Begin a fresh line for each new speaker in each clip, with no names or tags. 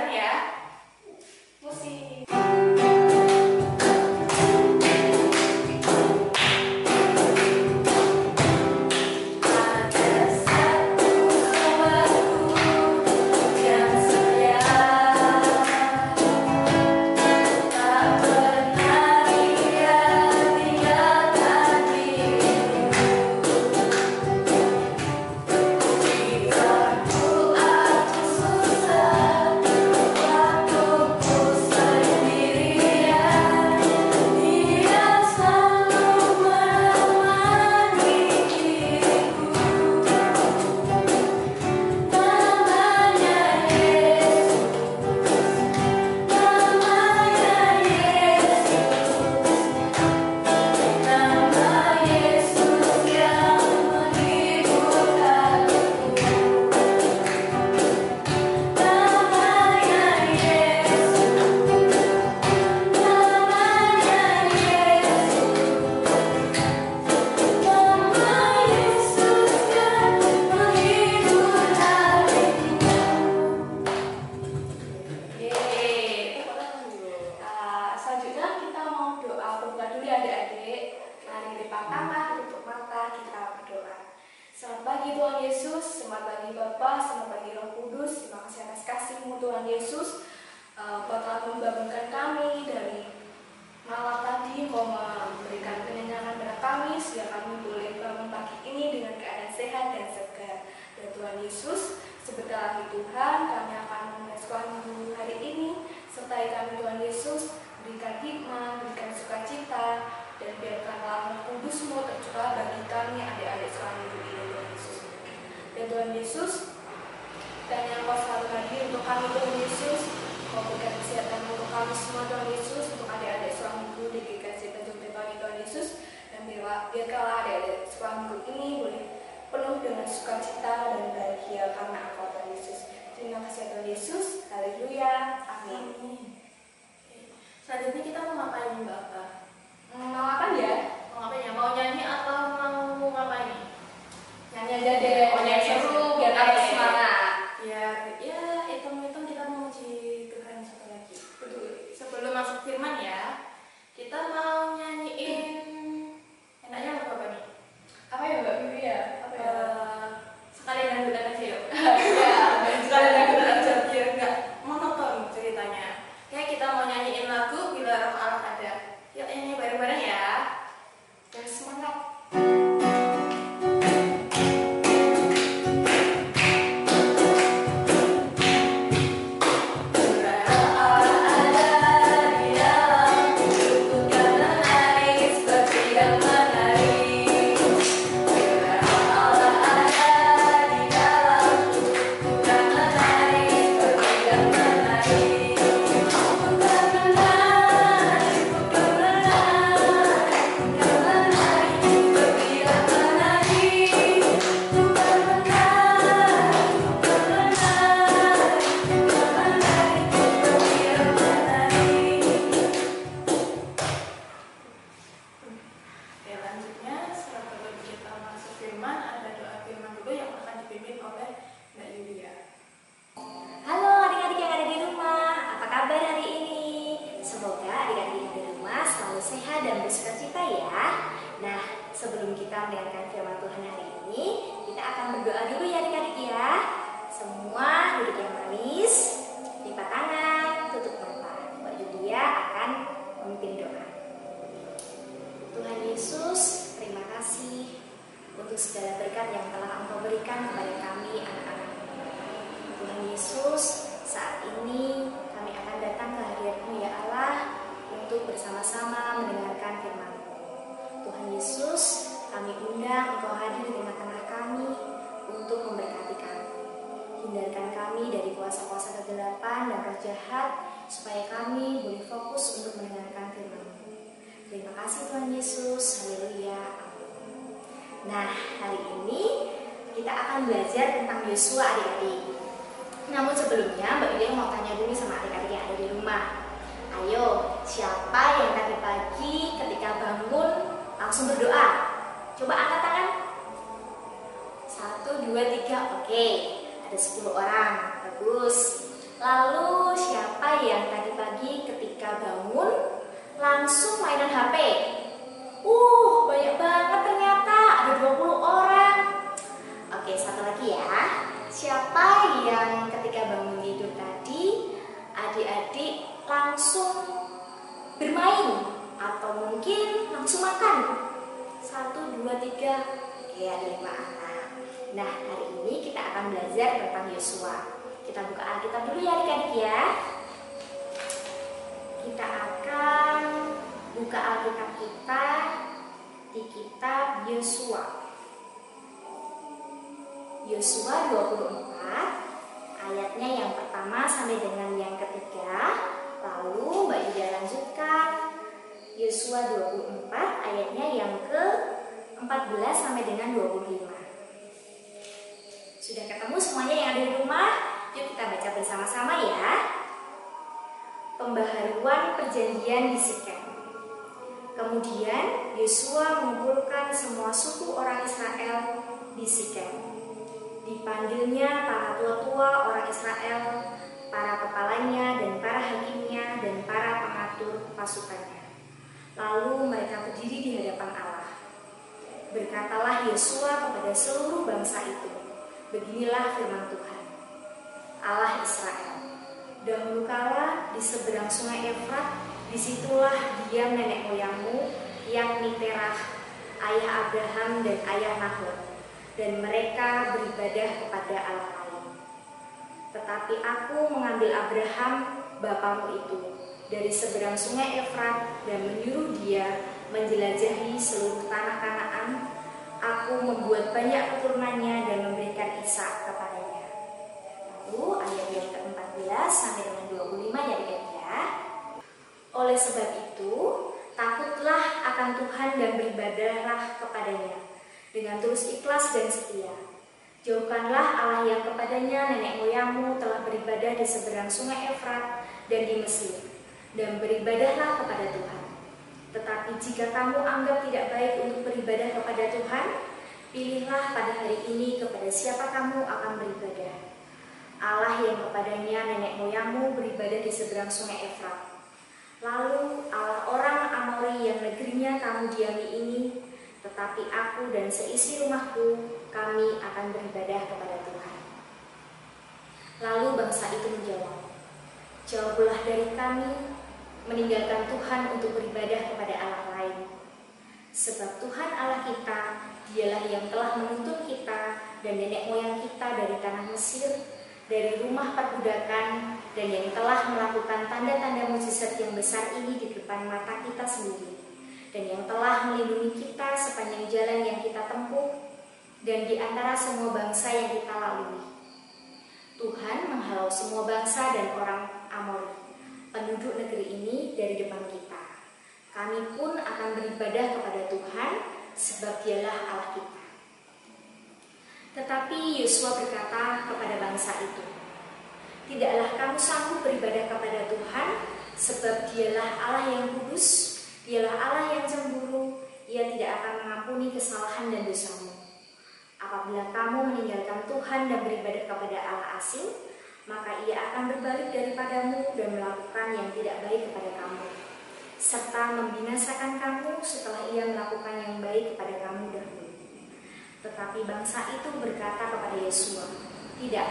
bareng-bareng ya. Musik. Selamat pagi Tuhan Yesus, selamat pagi Bapa, selamat pagi Roh Kudus. Terima kasih atas kasih-Mu Tuhan Yesus. Engkau telah membangunkan kami dari malam tadi, Engkau memberikan kenyamanan pada kami sehingga kami boleh bangun pagi ini dengan keadaan sehat dan segar. Dan Tuhan Yesus, sebentar lagi Tuhan, kami akan memulai sekolah minggu hari ini. Sertai kami Tuhan Yesus, berikan hikmat, berikan sukacita, dan biarkanlah Roh Kudus-Mu tercurah bagi kami adik-adik sekolah minggu ini. Dan Tuhan Yesus, dan yang Kau selalu hadir untuk kami Tuhan Yesus, Kau berikan kesehatan untuk kami semua Tuhan Yesus, untuk adik-adik sekolah minggu di GKJ Tanjung Priok Tuhan Yesus, dan biarkanlah adik-adik sekolah minggu ini boleh penuh dengan sukacita dan bahagia karena Engkau Tuhan Yesus. Terima kasih Tuhan Yesus, haleluya, amin.
Selanjutnya kita mau ngapain Bapak?
Mau apa ya?
Mau ngapain ya? Mau nyanyi atau mau ngapain?
Nyanyi aja deh, nyanyi seru biar ada semangat.
Ya hitung-hitung kita mau memuji Tuhan satu lagi.
Betul.
Sebelum masuk firman ya, kita mau nyanyiin enaknya lagu apa nih?
Apa ya Mbak Bibi ya? Apa ya?
Sekalian dangdutan aja yuk.
Ya,
Sekalian dangdutan aja biar nggak monoton ceritanya. Kayak kita mau nyanyiin lagu Bila Roh Allah Ada. Yuk nyanyi bareng-bareng ya.
Dan semangat.
Sebelum kita mendengarkan firman Tuhan hari ini, kita akan berdoa dulu ya adik-adik ya. Semua duduk yang manis, lipat tangan, tutup mata. Mbak Julia akan memimpin doa. Tuhan Yesus, terima kasih untuk segala berkat yang telah Engkau berikan kepada kami anak-anak-Mu. Tuhan Yesus, saat ini kami akan datang ke hadirat-Mu ya Allah untuk bersama-sama mendengarkan firman-Mu. Tuhan Yesus, kami undang Engkau hadir di tengah-tengah kami untuk memberkati kami. Hindarkan kami dari kuasa-kuasa kegelapan dan roh jahat, supaya kami boleh fokus untuk mendengarkan firman-Mu. Terima kasih Tuhan Yesus, haleluya, amin. Nah, hari ini kita akan belajar tentang Yosua adik-adik. Namun sebelumnya Mbak Ida mau tanya dulu sama adik-adik yang ada di rumah. Ayo, siapa yang tadi pagi ketika bangun langsung berdoa? Coba angkat tangan. 1, 2, 3, oke. Ada 10 orang, bagus. Lalu Siapa yang tadi pagi ketika bangun langsung mainan HP? Banyak banget ternyata, ada 20 orang. Oke, satu lagi ya. Siapa yang ketika bangun tidur tadi, adik-adik langsung bermain atau mungkin langsung makan? 1, 2, 3. Oke, ada 5 anak. Nah, hari ini kita akan belajar tentang Yosua. Kita buka Alkitab dulu ya adik-adik ya. Kita akan buka Alkitab kita di kitab Yosua. Yosua 24 ayatnya yang pertama sampai dengan yang ketiga. Lalu Mbak Yuda lanjutkan Yosua 24 ayatnya yang ke-14 sampai dengan 25. Sudah ketemu semuanya yang ada di rumah? Yuk kita baca bersama-sama ya. Pembaharuan perjanjian di Sikem. Kemudian Yosua mengumpulkan semua suku orang Israel di Sikem. Dipanggilnya para tua-tua orang Israel, para kepalanya dan para hakimnya dan para pengatur pasukannya. Lalu mereka berdiri di hadapan Allah. Berkatalah Yosua kepada seluruh bangsa itu, beginilah firman Tuhan, Allah Israel. Dahulu kala di seberang sungai Efrat, disitulah diam nenek moyangmu, yakni Terah, ayah Abraham dan ayah Nahor, dan mereka beribadah kepada Allah lain. Tetapi aku mengambil Abraham, bapamu itu, dari seberang sungai Efrat dan menyuruh dia menjelajahi seluruh tanah Kanaan. Aku membuat banyak keturunannya dan memberikan Ishak kepadanya. Lalu ayat yang ke-14 sampai dengan 25 ya adik-adik ya. Oleh sebab itu, takutlah akan Tuhan dan beribadahlah kepadanya dengan tulus ikhlas dan setia. Jauhkanlah Allah yang kepadanya nenek moyangmu telah beribadah di seberang sungai Efrat dan di Mesir, dan beribadahlah kepada Tuhan. Tetapi jika kamu anggap tidak baik untuk beribadah kepada Tuhan, pilihlah pada hari ini kepada siapa kamu akan beribadah. Allah yang kepadanya nenek moyangmu beribadah di seberang sungai Efrat. Lalu Allah orang Amori yang negerinya kamu diami ini, tetapi aku dan seisi rumahku, kami akan beribadah kepada Tuhan. Lalu bangsa itu menjawab, jauhlah dari kami, meninggalkan Tuhan untuk beribadah kepada Allah lain. Sebab Tuhan Allah kita, dialah yang telah menuntun kita dan nenek moyang kita dari tanah Mesir, dari rumah perbudakan, dan yang telah melakukan tanda-tanda mukjizat yang besar ini di depan mata kita sendiri, dan yang telah melindungi kita sepanjang jalan yang kita tempuh, dan di antara semua bangsa yang kita lalui. Tuhan menghalau semua bangsa dan orang Amori, penduduk negeri ini, dari depan kita. Kami pun akan beribadah kepada Tuhan, sebab dialah Allah kita. Tetapi Yosua berkata kepada bangsa itu, tidaklah kamu sanggup beribadah kepada Tuhan, sebab dialah Allah yang kudus, dialah Allah yang cemburu, ia tidak akan mengampuni kesalahan dan dosamu. Apabila kamu meninggalkan Tuhan dan beribadah kepada Allah asing, maka ia akan berbalik daripadamu dan melakukan yang tidak baik kepada kamu, serta membinasakan kamu setelah ia melakukan yang baik kepada kamu dahulu. Tetapi bangsa itu berkata kepada Yosua, tidak,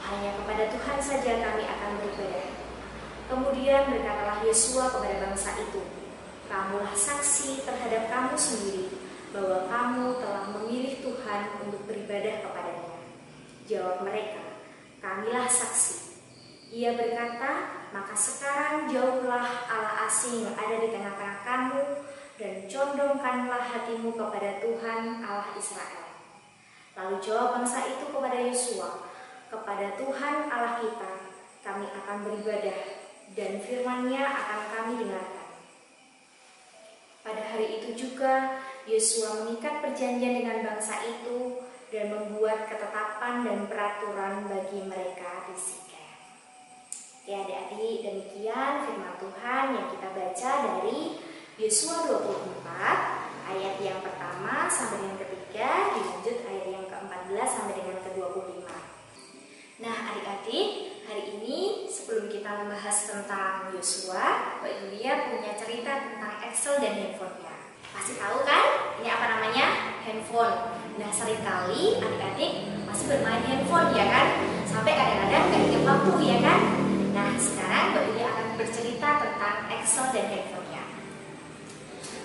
hanya kepada Tuhan saja kami akan beribadah. Kemudian berkatalah Yosua kepada bangsa itu, kamulah saksi terhadap kamu sendiri, bahwa kamu telah memilih Tuhan untuk beribadah kepadanya. Jawab mereka, kamilah saksi. Ia berkata, maka sekarang jauhlah Allah asing yang ada di tengah-tengah kamu, dan condongkanlah hatimu kepada Tuhan Allah Israel. Lalu jawab bangsa itu kepada Yosua, kepada Tuhan Allah kita, kami akan beribadah, dan firman-Nya akan kami dengarkan. Pada hari itu juga, Yosua mengikat perjanjian dengan bangsa itu, dan membuat ketetapan dan peraturan bagi mereka di Sikem. Ya adik-adik, demikian firman Tuhan yang kita baca dari Yosua 24, ayat yang pertama sampai yang ketiga, dilanjut ayat yang ke-14 sampai dengan ke-25. Nah adik-adik, hari ini sebelum kita membahas tentang Yosua, Mbak Julia punya cerita tentang Excel dan handphonenya. Pasti tahu kan? Ini apa namanya? Handphone. Nah, seringkali adik-adik masih bermain handphone ya kan? Sampai kadang-kadang nggak ingat waktu ya kan? Nah, sekarang Mbak Julia akan bercerita tentang Excel dan handphonenya.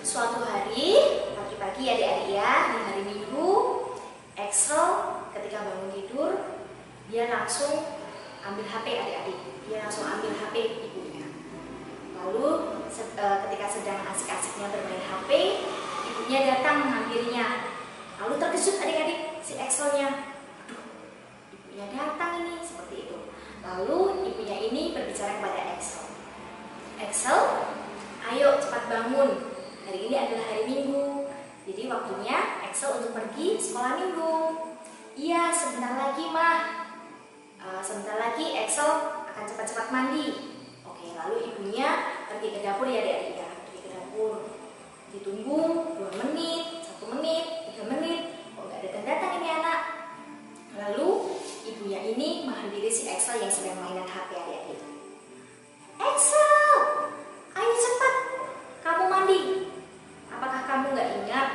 Suatu hari, pagi-pagi adik-adik ya, di hari Minggu, Excel ketika bangun tidur, dia langsung ambil HP adik-adik. Dia langsung ambil HP ibunya. Lalu ketika sedang asik-asiknya bermain HP, ibunya datang menghampirinya. Lalu terkejut adik-adik si Excelnya. Aduh, ibunya datang ini, seperti itu. Lalu ibunya ini berbicara kepada Excel. Excel, ayo cepat bangun. Hari ini adalah hari Minggu. Jadi waktunya Excel untuk pergi sekolah Minggu. Iya, sebentar lagi mah. Sebentar lagi Excel akan cepat-cepat mandi. Oke, lalu ibunya pergi ke dapur ya adik-adik ya. Pergi ke dapur. Ditunggu 2 menit, 1 menit, 3 menit. Kok nggak datang-datang ini anak? Lalu ibunya ini menghampiri si Excel yang sedang mainan HP adik-adik. Excel, ayo cepat, kamu mandi. Apakah kamu nggak ingat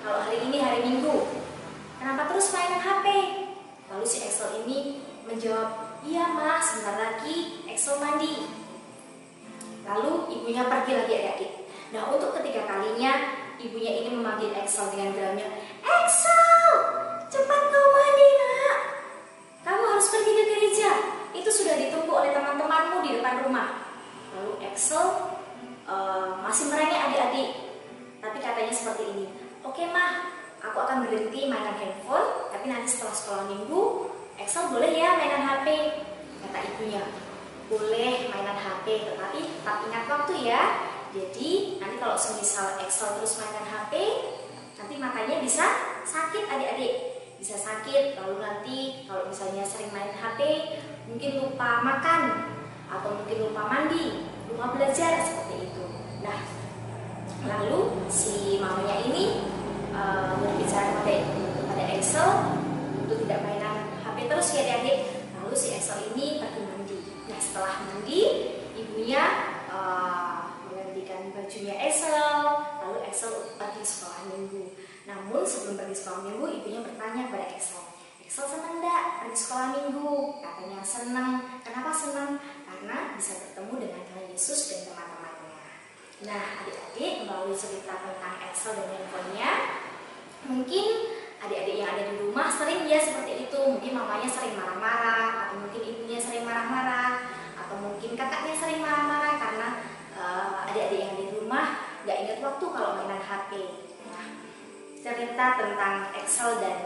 kalau hari ini hari Minggu? Kenapa terus mainan HP? Lalu si Excel ini menjawab, iya mas, sebentar lagi Excel mandi. Lalu ibunya pergi lagi adik-adik. Nah, untuk ketiga kalinya ibunya ini memanggil Excel dengan geramnya, Excel, cepat kau mandi nak. Kamu harus pergi ke gereja. Itu sudah ditunggu oleh teman-temanmu di depan rumah. Lalu Excel masih merengek adik-adik. Tapi katanya seperti ini, oke mah, aku akan berhenti mainan handphone, tapi nanti setelah sekolah Minggu, Excel boleh ya mainan HP, kata ibunya. Boleh mainan HP, tetapi tetap ingat waktu ya. Jadi nanti kalau semisal Excel terus mainan HP, nanti matanya bisa sakit adik-adik. Bisa sakit, lalu nanti kalau misalnya sering main HP, mungkin lupa makan, atau mungkin lupa mandi, lupa belajar, seperti itu. Nah, lalu si mamanya ini berbicara kepada Excel untuk tidak mainan HP terus ya adik-adik. Lalu si Excel ini pergi mandi. Nah, setelah mandi, ibunya menggantikan bajunya Excel. Lalu Excel pergi sekolah Minggu. Namun sebelum pergi sekolah Minggu, ibunya bertanya kepada Excel, Excel senang enggak pergi sekolah Minggu? Katanya senang. Kenapa senang? Karena bisa bertemu dengan Tuhan Yesus dan teman-temannya. Nah, adik-adik, melalui cerita tentang Excel dan handphonenya, mungkin adik-adik yang ada di rumah sering ya seperti itu. Mungkin mamanya sering marah-marah, atau mungkin ibunya sering marah-marah, atau mungkin kakaknya sering marah-marah karena adik-adik yang ada di rumah nggak ingat waktu kalau mainan HP. Nah, cerita tentang Excel dan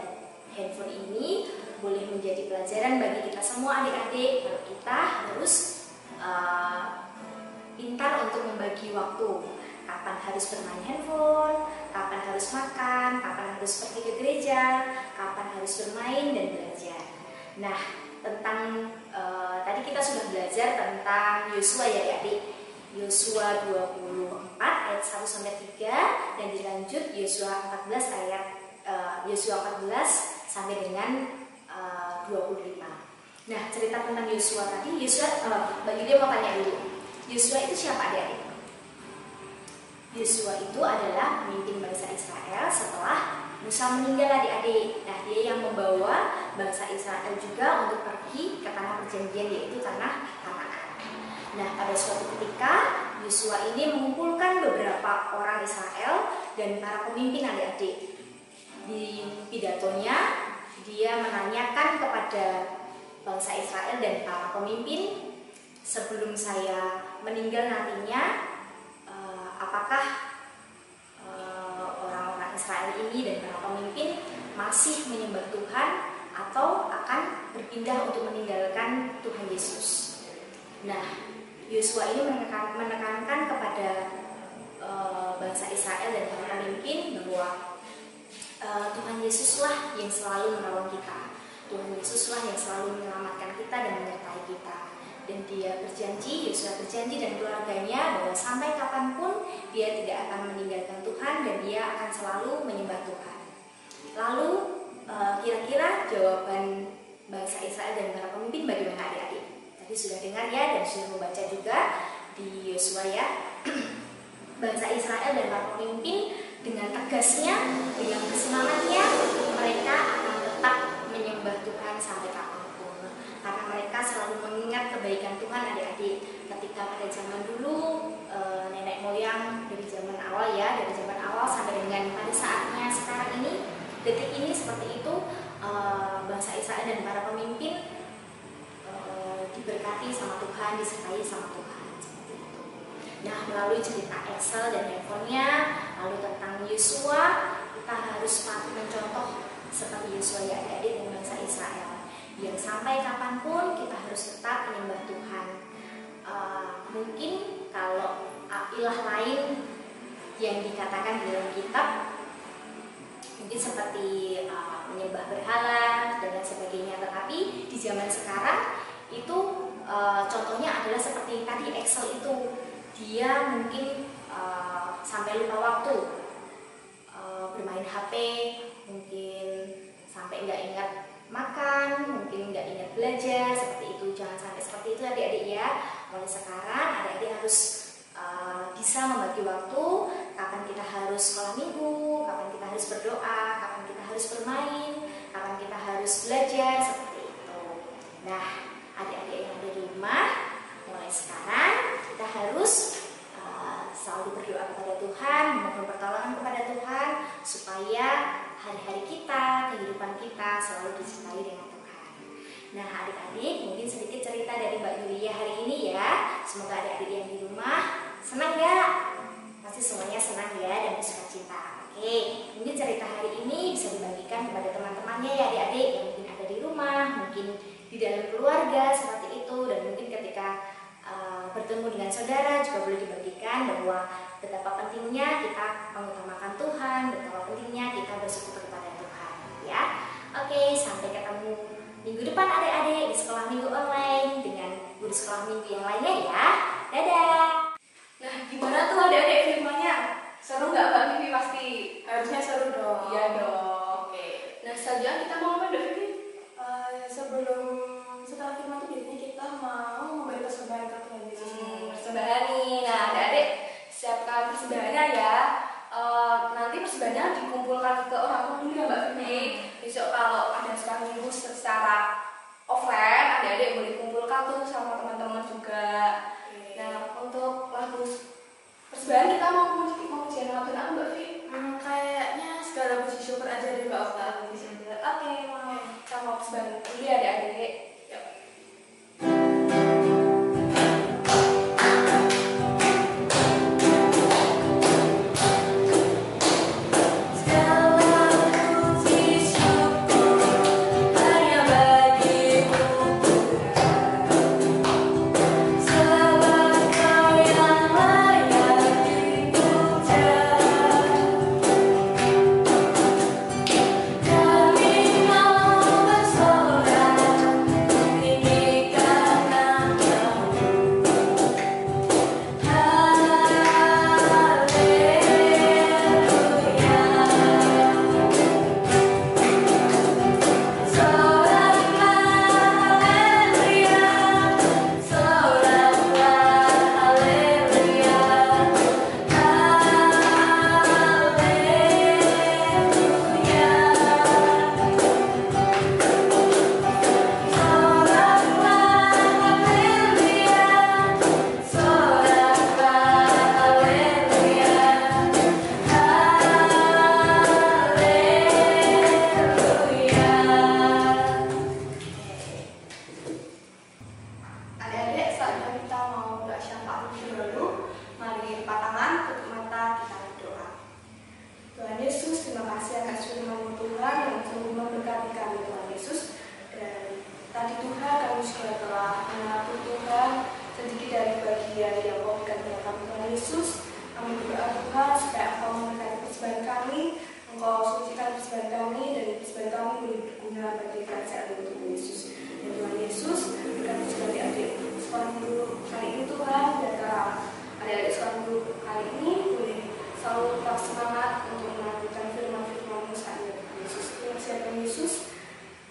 handphone ini boleh menjadi pelajaran bagi kita semua adik-adik kalau kita harus pintar untuk membagi waktu. Kapan harus bermain handphone, kapan harus makan, kapan harus pergi ke gereja, kapan harus bermain dan belajar. Nah, tentang tadi kita sudah belajar tentang Yosua ya adik. Yosua 24 ayat 1 sampai 3 dan dilanjut Yosua 14 ayat Yosua 14 sampai dengan 25. Nah, cerita tentang Yosua tadi, Mbak Yulia mau tanya dulu. Yosua itu siapa adik-adik? Yosua itu adalah pemimpin bangsa Israel setelah Musa meninggal adik-adik. Nah, dia yang membawa bangsa Israel juga untuk pergi ke tanah perjanjian, yaitu tanah Kanaan. Nah, pada suatu ketika Yosua ini mengumpulkan beberapa orang Israel dan para pemimpin adik-adik. Di pidatonya dia menanyakan kepada bangsa Israel dan para pemimpin, sebelum saya meninggal nantinya, apakah orang-orang Israel ini dan para pemimpin masih menyembah Tuhan atau akan berpindah untuk meninggalkan Tuhan Yesus. Nah, Yosua ini menekankan kepada bangsa Israel dan para pemimpin bahwa Tuhan Yesuslah yang selalu menolong kita. Tuhan Yesuslah yang selalu menyelamatkan kita dan menyertai kita. Dan dia berjanji, Yosua berjanji dan keluarganya bahwa sampai kapanpun dia tidak akan meninggalkan Tuhan dan dia akan selalu menyembah Tuhan. Lalu kira-kira jawaban bangsa Israel dan para pemimpin bagaimana adik-adik? Tadi sudah dengar ya dan sudah membaca juga di Yosua ya. Bangsa Israel dan para pemimpin dengan tegasnya, dengan kesemangatnya, mereka akan tetap menyembah Tuhan sampai kapanpun. Karena mereka selalu mengingat kebaikan Tuhan adik-adik. Ketika pada zaman dulu nenek moyang dari zaman awal ya, dari zaman awal sampai dengan pada saatnya sekarang ini, detik ini seperti itu, bangsa Israel dan para pemimpin diberkati sama Tuhan, disertai sama Tuhan seperti itu. Nah, melalui cerita Excel dan handphonenya, lalu tentang Yosua, kita harus mencontoh seperti Yosua ya adik-adik dan bangsa Israel. Biar sampai kapanpun kita harus tetap menyembah Tuhan. Mungkin kalau ilah lain yang dikatakan di dalam kitab, mungkin seperti menyembah berhala dan lain sebagainya. Tetapi di zaman sekarang itu contohnya adalah seperti tadi Excel itu, dia mungkin sampai lupa waktu, bermain HP, mungkin sampai nggak ingat makan, mungkin nggak ingat belajar, seperti itu. Jangan sampai seperti itu adik-adik ya. Mulai sekarang adik-adik harus bisa membagi waktu, kapan kita harus sekolah minggu, kapan kita harus berdoa, kapan kita harus bermain, kapan kita harus belajar, seperti itu. Nah, adik-adik yang ada di rumah, mulai sekarang kita harus selalu berdoa kepada Tuhan, memohon pertolongan kepada Tuhan, supaya hari-hari kita, kehidupan kita selalu disertai dengan Tuhan. Nah, adik-adik, mungkin sedikit cerita dari Mbak Yulia hari ini ya. Semoga adik-adik yang di rumah senang ya. Pasti semuanya senang ya dan bersuka cita. Oke, mungkin cerita hari ini bisa dibagikan kepada teman-temannya ya adik-adik yang mungkin ada di rumah, mungkin di dalam keluarga seperti itu, dan mungkin ketika bertemu dengan saudara juga boleh dibagikan bahwa betapa pentingnya kita mengutamakan Tuhan, betapa pentingnya kita bersyukur kepada Tuhan ya. Oke, sampai ketemu minggu depan adik-adik di sekolah minggu online dengan guru sekolah minggu yang lainnya ya. Dadah.
Nah, gimana tuh adik-adik filmnya? Seru nggak Mbak Vivi? Pasti
Harusnya seru dong.
iya dong.
Oke.
Nah, selanjutnya kita mau apa Mbak Vivi?
Setelah firman itu biasanya kita mau memberi persembahan ke Tuhan Yesus.
Persembahan nih. Nah, adik-adik siapkan persembahannya ya. Nanti persembahannya dikumpulkan ke orang tua dulu ya Mbak Vivi. Besok kalau ada sekolah minggu secara offline, adik-adik boleh kumpulkan tuh sama teman-teman juga. Nah, untuk lagu persembahan kita mau pujian lagu apa Mbak Vivi?
Kayaknya segala puji syukur aja deh Mbak Okta.
Oke, mau sama persembahan dulu ya adik-adik.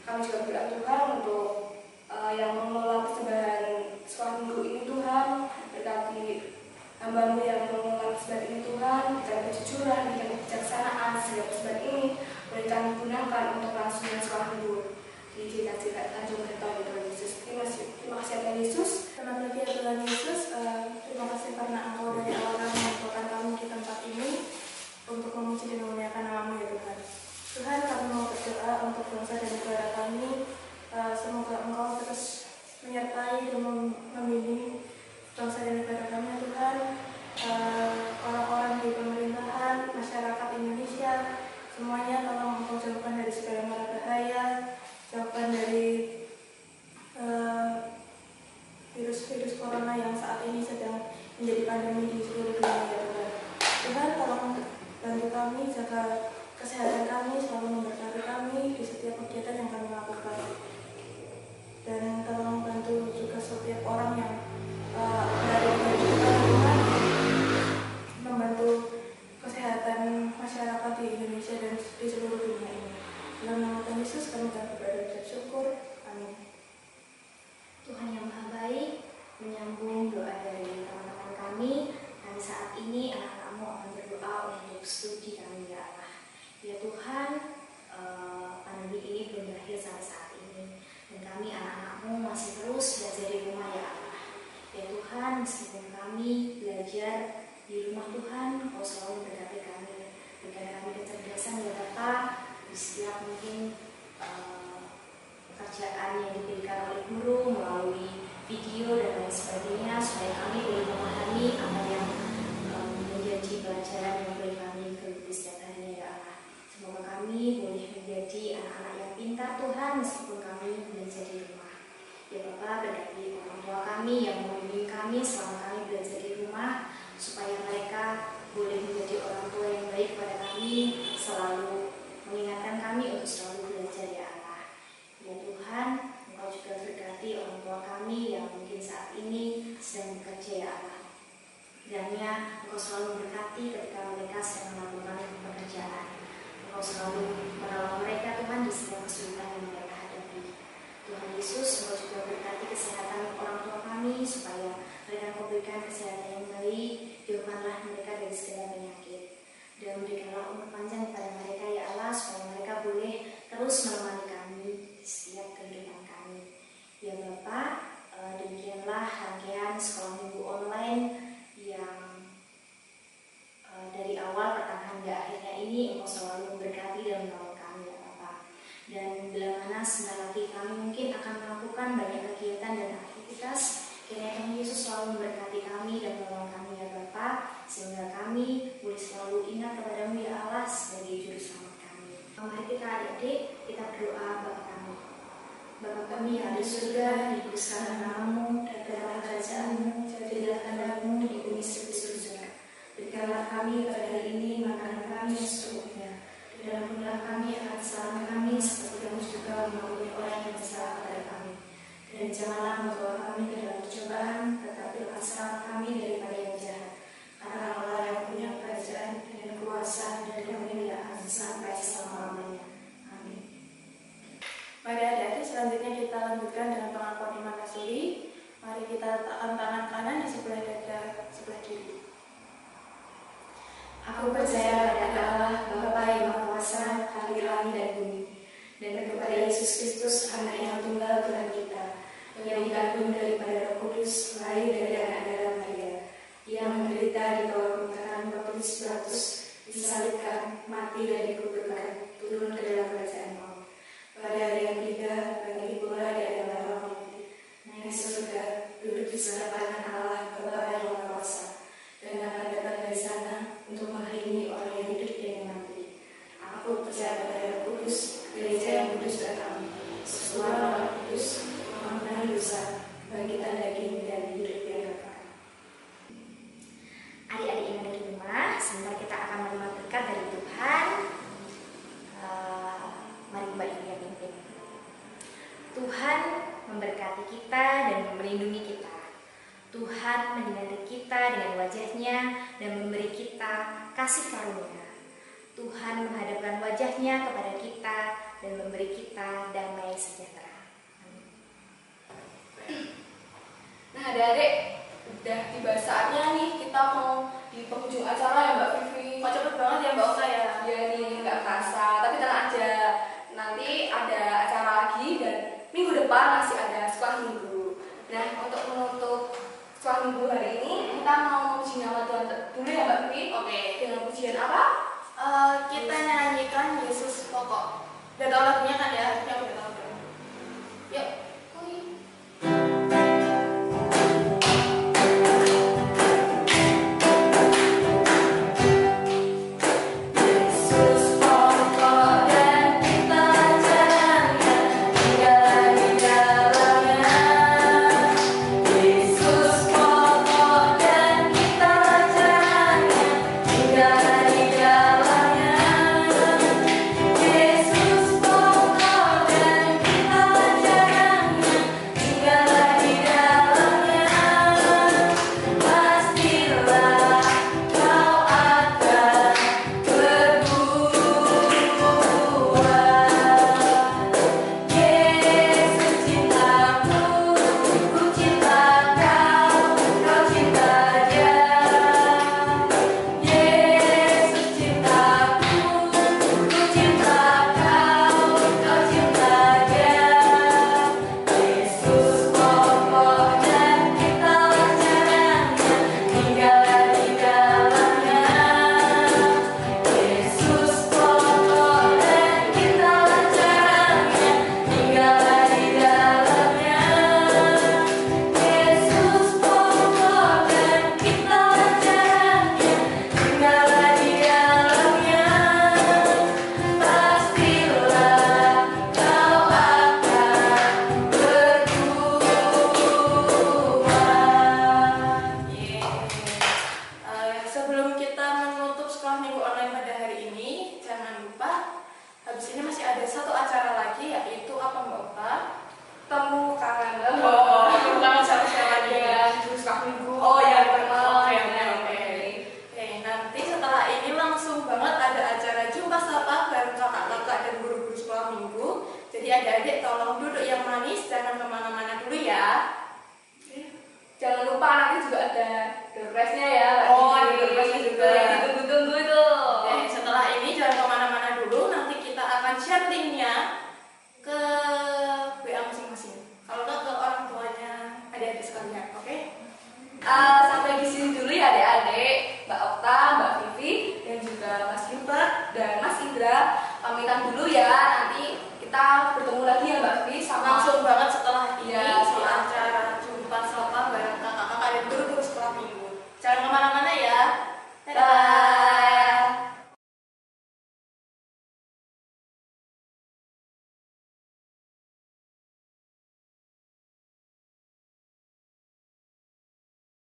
Kami juga berdoa Tuhan untuk yang mengelola persembahan kejujuran, berikan kebijaksanaan, sehingga persembahan ini boleh kami gunakan untuk langsungan sekolah minggu di cita-cita Tanjung Kertau Tuhan Yesus. Terima kasih Tuhan Yesus.
Selamat pagi ya Tuhan Yesus. Terima kasih karena Engkau dari awal kami mengumpulkan kami di tempat ini untuk memuji dan memuliakan nama-Mu ya Tuhan. Tuhan, kami mau berdoa untuk bangsa dan negara kami. Semoga Engkau terus menyertai dan membimbing bangsa dan negara kami ya Tuhan. Orang-orang di pemerintahan, masyarakat Indonesia, semuanya tolong Engkau jauhkan dari segala mara bahaya, jauhkan dari virus-virus corona yang saat ini sedang menjadi pandemi di seluruh dunia ya Tuhan. Tuhan, tolong bantu kami, jaga kesehatan kami, selalu memberkati kami di setiap kegiatan yang kami lakukan. Dan tolong bantu juga setiap orang yang berada di Tuhan, membantu kesehatan masyarakat di Indonesia dan di seluruh dunia ini. Dalam nama Tuhan Yesus kami telah berdoa dan bersyukur. Amin.
Tuhan yang Maha Baik, menyambung doa dari teman-teman kami, dan saat ini anak-anak-Mu akan berdoa untuk studi kami ya Allah. Ya Tuhan, pandemi ini belum berakhir sampai saat ini, dan kami anak-anak-Mu masih terus belajar di rumah ya Allah. Ya Tuhan, meskipun kami belajar di rumah Tuhan, Kau selalu memberkati kami, berikan kami kecerdasan ya Bapa di setiap mungkin pekerjaan yang diberikan oleh guru melalui video dan lain sebagainya, supaya kami boleh memahami apa yang menjadi pelajaran yang boleh kami ikuti setiap harinya ya Allah. Semoga kami boleh menjadi anak-anak yang pintar Tuhan meskipun kami belajar di rumah. Ya Bapak, berkati orang tua kami yang membimbing kami selama kami belajar di rumah, supaya mereka boleh menjadi orang tua yang baik kepada kami, selalu mengingatkan kami untuk selalu belajar ya Allah. Ya Tuhan, Engkau juga berkati orang tua kami yang mungkin saat ini sedang bekerja ya Allah. Kiranya Engkau selalu memberkati ketika mereka sedang melakukan pekerjaan. Engkau selalu menolong mereka Tuhan di setiap kesulitan yang mereka hadapi. Tuhan Yesus, Engkau juga berkati kesehatan orang tua kami, supaya mereka Engkau berikan kesehatan yang baik, jauhkanlah mereka dari segala penyakit. Dan berikanlah umur panjang kepada mereka ya Allah, supaya mereka boleh terus menemani kami di setiap kehidupan kami. Ya Bapak, demikianlah rangkaian sekolah minggu online yang dari awal pertengahan hingga akhirnya ini Engkau selalu memberkati dan menolong kami ya Bapak. Dan bila mana sebentar lagi kami mungkin akan melakukan banyak kegiatan dan aktivitas, kiranya Tuhan Yesus selalu memberkati kami dan menolong kami ya Bapak, sehingga kami boleh selalu ingat kepada-Mu ya Allah sebagai juru selamat kami. Mari kita adik-adik, kita berdoa Bapa kami. Bapa kami yang ada di surga, dikuduskanlah nama-Mu, datanglah kerajaan-Mu, jadilah kehendak-Mu di bumi seperti di surga. Berikanlah kami pada hari ini makanan kami yang secukupnya, dan ampunilah kami akan kesalahan kami seperti Kami juga mengampuni orang yang bersalah kepada kami. Dan janganlah membawa kami ke dalam percobaan, tetapi lepaskanlah kami daripada yang jahat. Karena Allah yang punya kerajaan dan kuasa dan kemuliaan sampai selama-lamanya. Amin.
Mari adik-adik, selanjutnya kita lanjutkan dengan pengakuan iman rasuli. Mari kita letakkan tangan kanan di sebelah dada sebelah kiri.
Aku percaya pada Allah, Bapa yang Maha Kuasa, Khalil langit dan bumi, dan kepada Yesus Kristus, Anak yang tunggal Tuhan kita, yang dikandung daripada Roh Kudus, lahir dari anak darah Maria, yang menderita di bawah pemerintahan Pontius Pilatus, disalibkan, mati dan dikuburkan, turun ke dalam kerajaan maut. Pada hari yang ketiga, bangkit pula dari antara orang mati, naik ke surga, duduk di sebelah kanan Allah, Bapa yang Maha Kuasa, dan akan datang dari sana untuk menghakimi orang yang hidup dan yang mati. Aku percaya pada Roh Kudus, gereja yang kudus dan aman, suara Roh Kudus, pengampunan dosa, bangkitan daging dan hidup yang kekal. Adik-adik yang ada di rumah, sebentar kita akan menerima berkat dari Tuhan. Mari Mbak Yulia pimpin. Tuhan memberkati kita dan melindungi kita. Tuhan menyinari kita dengan wajah-Nya dan memberi kita kasih karunia. Tuhan menghadapkan wajah-Nya kepada kita dan memberi kita damai sejahtera. Amin.
Nah adik-adik, udah tiba saatnya nih kita mau di penghujung acara ya Mbak Vivi.
Kok cepet
kita mau memuji nama Tuhan dulu ya Mbak Pi.
Oke.
Dengan pujian apa?
Kita nyanyikan Yesus pokok. Udah tahu lagunya kan ya? Harusnya udah tahu dong. Yuk.
Yesus pokok dan kita jalannya, tinggal di dalamnya. Yesus pokok dan kita jalannya, tinggal di dalamnya. Yesus pokok dan kita jalannya, tinggal di dalamnya. Pastilah kau akan Yesus cintaku, ku cinta kau, kau cinta dia. Yesus cintaku, ku cinta kau, kau cinta dia. Yesus pokok dan kita jalannya, tinggal di dalamnya. Yesus pokok dan kita jalannya, tinggal di dalamnya. Yesus pokok dan kita jalannya, tinggal di dalamnya. Pastilah kau akan
Sebelum kita menutup sekolah minggu online pada hari ini, jangan lupa habis ini masih ada satu acara lagi, yaitu apa Mbak Okta?
Temu kangen.
Bukan siapa-siapa
Ya, terus Kak Minggu.
Oh ya,
Oke,
oke. Nanti setelah ini langsung banget ada acara jumpa sapa bareng kakak-kakak dan guru-guru sekolah minggu. Jadi adik-adik tolong duduk yang manis, jangan kemana-mana dulu ya.
Jangan lupa nanti juga ada doorpress-nya ya.
Oh,
Ada
iya,
doorpress-nya juga
iya.
yang ditunggu-tunggu itu.
Oke, setelah ini jangan kemana-mana dulu, nanti kita akan share linknya ke WA masing-masing. Kalau nggak ke orang tuanya adik-adik sekalian, oke?
Sampai di sini dulu ya adik-adik, Mbak Okta, Mbak Vivi, dan juga Mas Gilbert dan Mas Indra. Pamitan dulu ya, nanti kita bertemu lagi ya Mbak Vivi sama
Langsung banget setelah